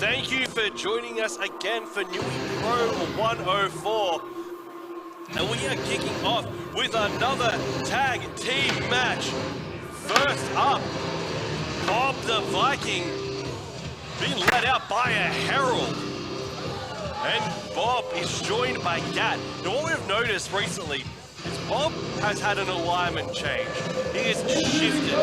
Thank you for joining us again for Newy Pro 104. And we are kicking off with another tag team match. First up, Bob the Viking being led out by a herald. And Bob is joined by GATT. Now what we've noticed recently is Bob has had an alignment change. He has shifted.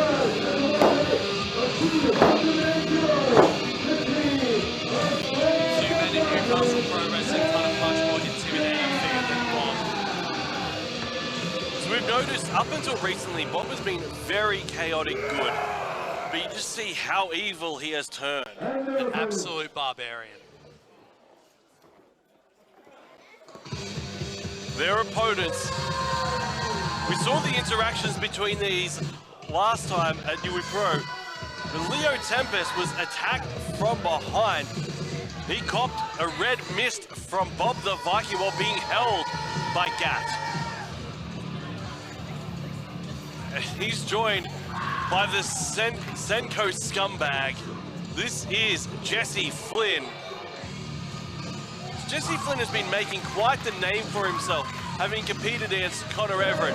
Newcastle Pro Wrestling kind of much more intimidating figure than Bob. So we've noticed up until recently, Bob has been very chaotic good. But you just see how evil he has turned. An absolute barbarian. Their opponents. We saw the interactions between these last time at Newy Pro. But Leo Tempest was attacked from behind. He copped a red mist from Bob the Viking while being held by GATT. And he's joined by the Senko scumbag. This is Jesse Flynn. Jesse Flynn has been making quite the name for himself, having competed against Connor Everett.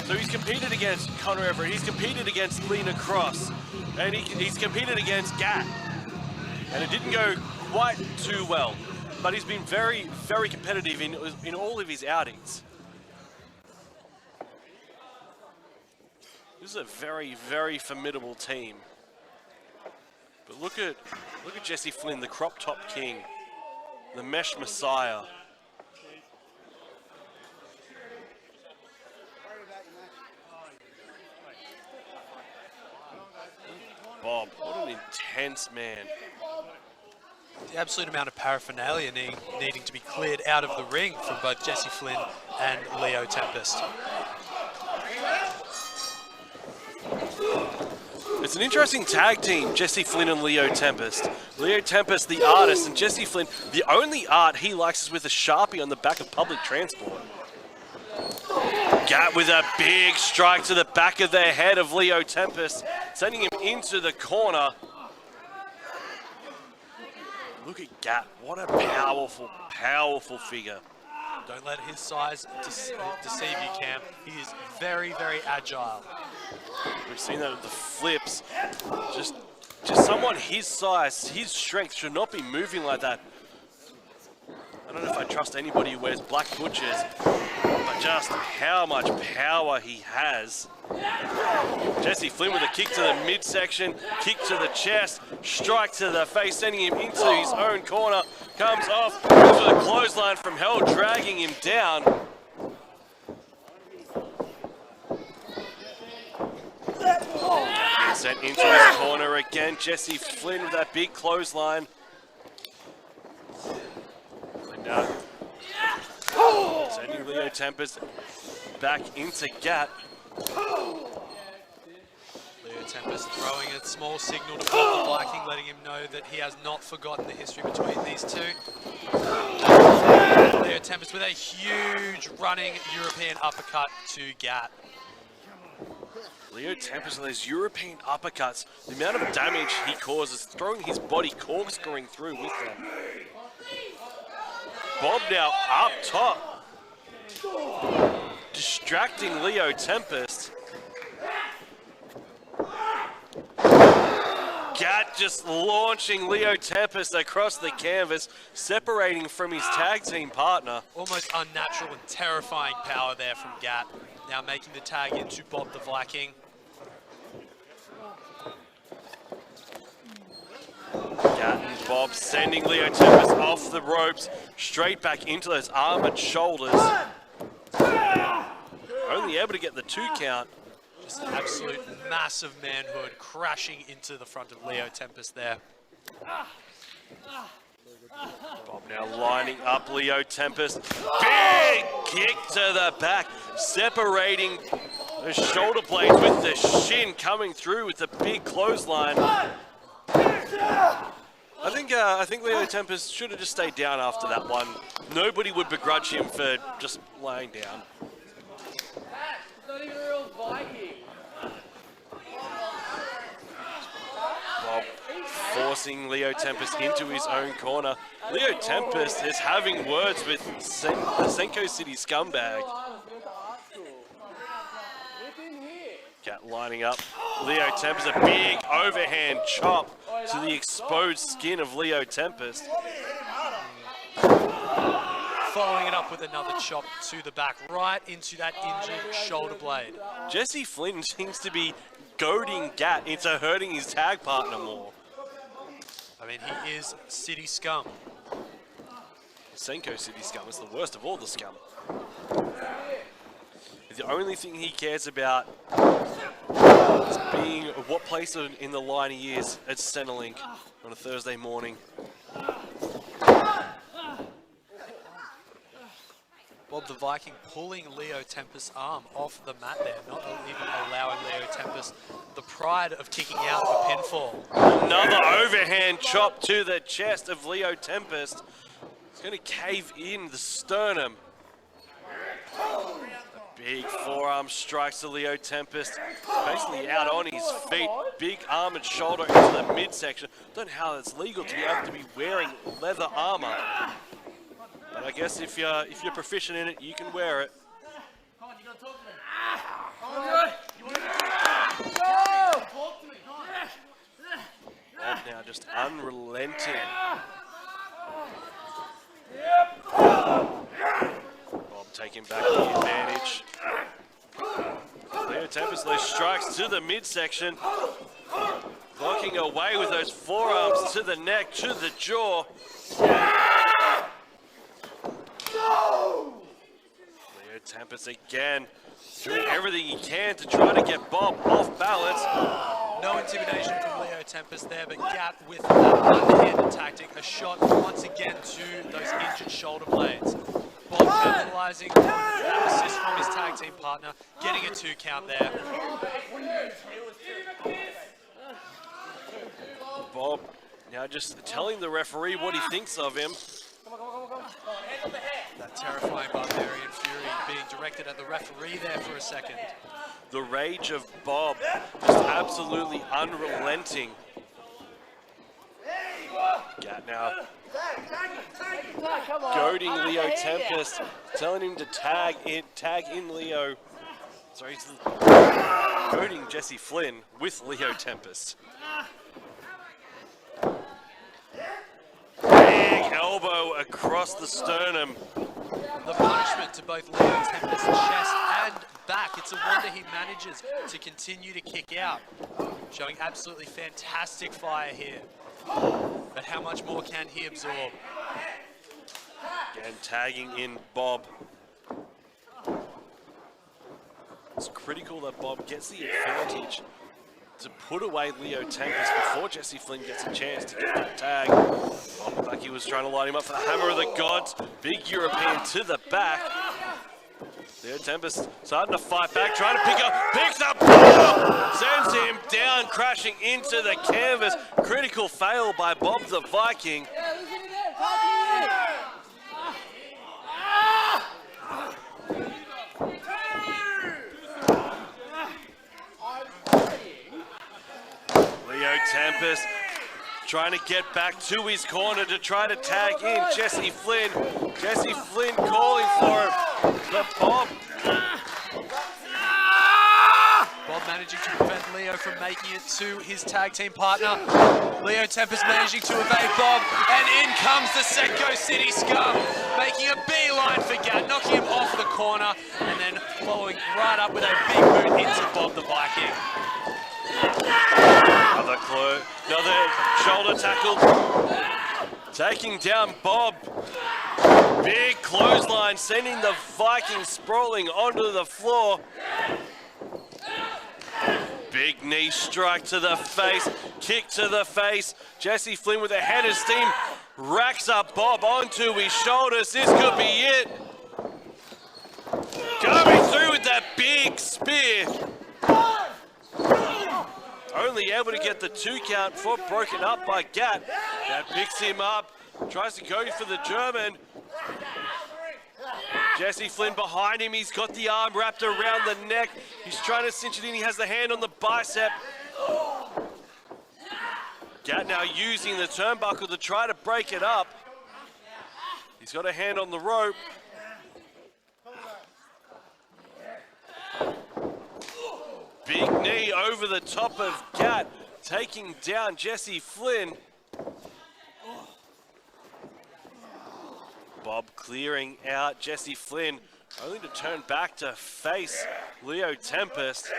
So he's competed against Connor Everett, he's competed against Lena Cross, and he's competed against GATT. And it didn't go quite too well, but he's been very, very competitive in all of his outings. This is a very, very formidable team. But look at Jesse Flynn, the crop top king, the mesh messiah. Bob, what an intense man. The absolute amount of paraphernalia needing to be cleared out of the ring from both Jesse Flynn and Leo Tempest. It's an interesting tag team, Jesse Flynn and Leo Tempest. Leo Tempest, the artist, and Jesse Flynn, the only art he likes is with a Sharpie on the back of public transport. GATT with a big strike to the back of the head of Leo Tempest, sending him into the corner. Look at GATT, what a powerful, powerful figure. Don't let his size deceive you, Cam. He is very, very agile. We've seen that with the flips. Just someone his size, his strength should not be moving like that. I don't know if I trust anybody who wears black butchers, but just how much power he has. Jesse Flynn with a kick to the midsection, kick to the chest, strike to the face, sending him into his own corner. Comes off, goes with a clothesline from hell, dragging him down. Sent into his corner again. Jesse Flynn with that big clothesline. And now, sending Leo Tempest back into GATT. Leo Tempest throwing a small signal to Bob the Viking, letting him know that he has not forgotten the history between these two. Leo Tempest with a huge running European uppercut to GATT. Leo Tempest with those European uppercuts, the amount of damage he causes, throwing his body, corkscrewing through with them. Bob now up top, distracting Leo Tempest. GATT just launching Leo Tempest across the canvas, separating from his tag team partner. Almost unnatural and terrifying power there from GATT. Now making the tag into Bob the Viking. GATT and Bob sending Leo Tempest off the ropes, straight back into those armored shoulders. Only able to get the 2 count. Just an absolute massive manhood crashing into the front of Leo Tempest there. Bob now lining up Leo Tempest. Big kick to the back, separating the shoulder blades with the shin coming through with the big clothesline. I think Leo Tempest should have just stayed down after that one. Nobody would begrudge him for just laying down. It's not even a real Viking. Bob forcing Leo Tempest into his own corner. Leo Tempest is having words with the Senko City scumbag. GATT lining up. Leo Tempest, a big overhand chop to the exposed skin of Leo Tempest. Following it up with another chop to the back, right into that injured shoulder blade. Jesse Flynn seems to be goading GATT into hurting his tag partner more. I mean, he is City Scum. Senko City Scum is the worst of all the scum. The only thing he cares about is being what place in the line he is at Centrelink on a Thursday morning. Bob the Viking pulling Leo Tempest's arm off the mat there, not even allowing Leo Tempest the pride of kicking out of a pinfall. Another overhand chop to the chest of Leo Tempest. He's going to cave in the sternum. Big forearm strikes to Leo Tempest. Basically out on his feet. Big arm and shoulder into the midsection. Don't know how that's legal to be able to be wearing leather armor. But I guess if you're proficient in it, you can wear it. Come on, you gotta talk to me. Bob now just unrelenting. Bob taking back the advantage. Leo Tempest, those strikes to the midsection. Blocking away with those forearms to the neck, to the jaw. Leo Tempest again doing everything he can to try to get Bob off balance. No intimidation from Leo Tempest there, but GATT with that underhanded tactic, a shot once again to those injured shoulder blades. Bob capitalizing on that assist from his tag team partner, getting a 2 count there. Bob now just telling the referee what he thinks of him. That terrifying Barbarian Fury being directed at the referee there for a second. The rage of Bob just absolutely unrelenting. GATT now goading Leo Tempest, telling him to tag in Leo. Sorry, he's goading Jesse Flynn with Leo Tempest. Big elbow across the sternum. The punishment to both Leo Tempest's chest and back. It's a wonder he manages to continue to kick out. Showing absolutely fantastic fire here. But how much more can he absorb? Again, tagging in Bob. It's critical that Bob gets the advantage to put away Leo Tempest before Jesse Flynn gets a chance to get that tag. Bob looked like he was trying to line him up for the Hammer of the Gods. Big European to the back. Leo Tempest starting to fight back, trying to picks up Bob! Sends him down, crashing into the canvas. Critical fail by Bob the Viking. Leo Tempest trying to get back to his corner to try to tag in Jesse Flynn. Jesse Flynn calling for him, but Bob managing to prevent Leo from making it to his tag team partner. Leo Tempest managing to evade Bob, and in comes the Senko City Scum, making a beeline for GATT, knocking him off the corner, and then following right up with a big boot into Bob the Viking. Another shoulder tackle, taking down Bob. Big clothesline, sending the Viking sprawling onto the floor. Big knee strike to the face, kick to the face. Jesse Flynn with a head of steam racks up Bob onto his shoulders. This could be it. Coming through with that big spear. only able to get the 2 count for broken up by GATT. GATT picks him up, tries to go for the German. Jesse Flynn behind him, he's got the arm wrapped around the neck. He's trying to cinch it in, he has the hand on the bicep. GATT now using the turnbuckle to try to break it up. He's got a hand on the rope. Big knee over the top of GATT, taking down Jesse Flynn. Bob clearing out Jesse Flynn, only to turn back to face Leo Tempest.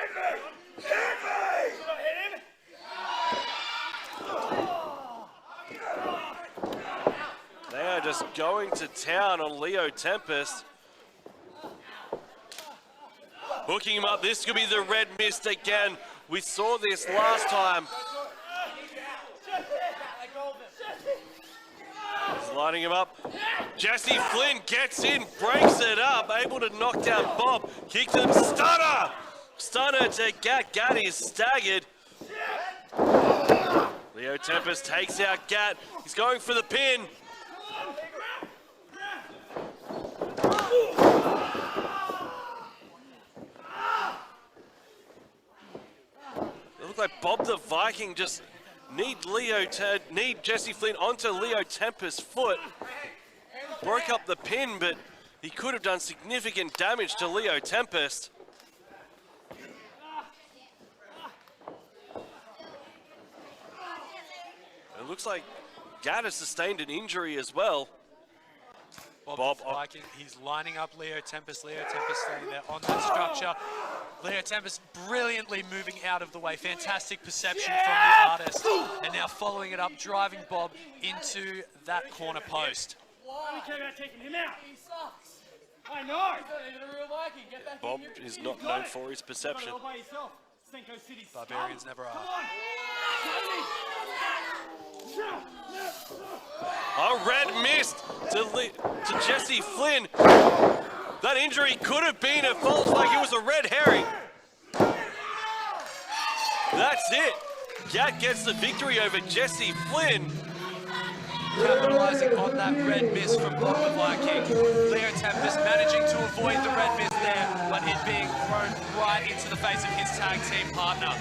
They are just going to town on Leo Tempest. Hooking him up, this could be the red mist again. We saw this last time. He's lining him up. Jesse Flynn gets in, breaks it up, able to knock down Bob. Kick to him, stunner! Stunner to GATT, GATT is staggered. Leo Tempest takes out GATT, he's going for the pin. It looked like Bob the Viking just need Jesse Flynn onto Leo Tempest's foot. Broke up the pin, but he could have done significant damage to Leo Tempest. It looks like GATT has sustained an injury as well. Bob Viking, he's lining up Leo Tempest. Leo Tempest staying there on that structure. Leo Tempest brilliantly moving out of the way. Fantastic perception from the artist. And now following it up, driving Bob into that corner post. Why care about taking him out? He sucks. I know. He's not even a real Viking. Get back Bob is not known for his perception. all by yourself. City. Barbarians never are. A red mist to Jesse Flynn. That injury could have been a false flag. It was a red herring. That's it. GATT gets the victory over Jesse Flynn. Capitalizing on that red mist from Bob the Viking. Leo Tempest managing to avoid the red mist there, but it being thrown right into the face of his tag team partner.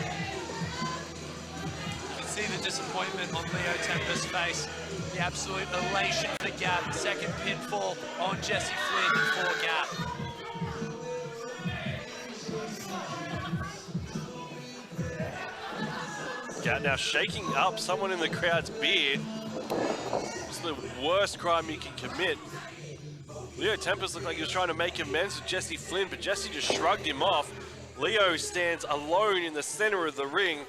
You can see the disappointment on Leo Tempest's face. The absolute elation for GATT. Second pinfall on Jesse Flynn for GATT. GATT now shaking up someone in the crowd's beard. It's the worst crime you can commit. Leo Tempest looked like he was trying to make amends with Jesse Flynn, but Jesse just shrugged him off. Leo stands alone in the center of the ring.